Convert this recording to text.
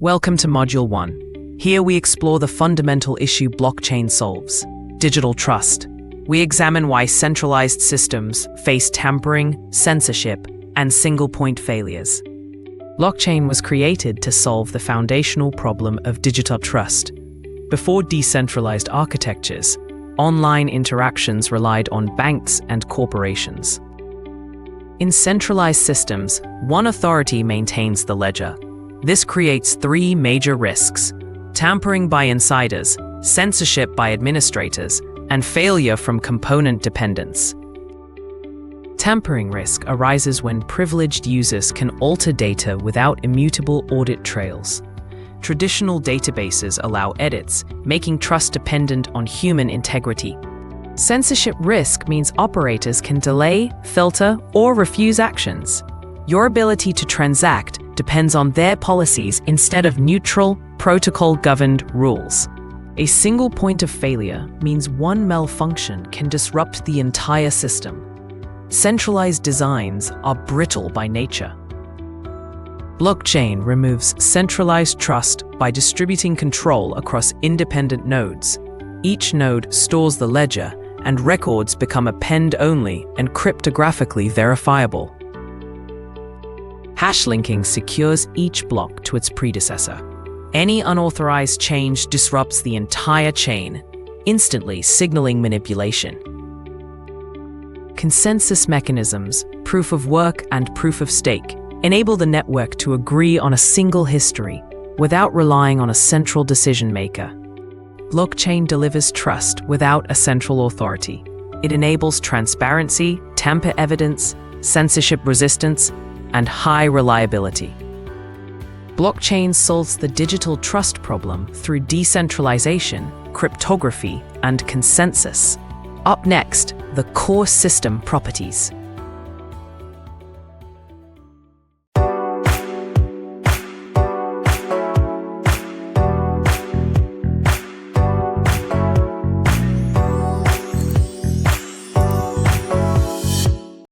Welcome to Module 1. Here we explore the fundamental issue blockchain solves: digital trust. We examine why centralized systems face tampering, censorship, and single-point failures. Blockchain was created to solve the foundational problem of digital trust. Before decentralized architectures, online interactions relied on banks and corporations. In centralized systems, one authority maintains the ledger. This creates three major risks: tampering by insiders, censorship by administrators, and failure from component dependence. Tampering risk arises when privileged users can alter data without immutable audit trails. Traditional databases allow edits, making trust dependent on human integrity. Censorship risk means operators can delay, filter, or refuse actions. Your ability to transact depends on their policies instead of neutral, protocol-governed rules. A single point of failure means one malfunction can disrupt the entire system. Centralized designs are brittle by nature. Blockchain removes centralized trust by distributing control across independent nodes. Each node stores the ledger, and records become append-only and cryptographically verifiable. Hash linking secures each block to its predecessor. Any unauthorized change disrupts the entire chain, instantly signaling manipulation. Consensus mechanisms, proof of work and proof of stake, enable the network to agree on a single history without relying on a central decision maker. Blockchain delivers trust without a central authority. It enables transparency, tamper evidence, censorship resistance, and high reliability. Blockchain solves the digital trust problem through decentralization, cryptography, and consensus. Up next, the core system properties.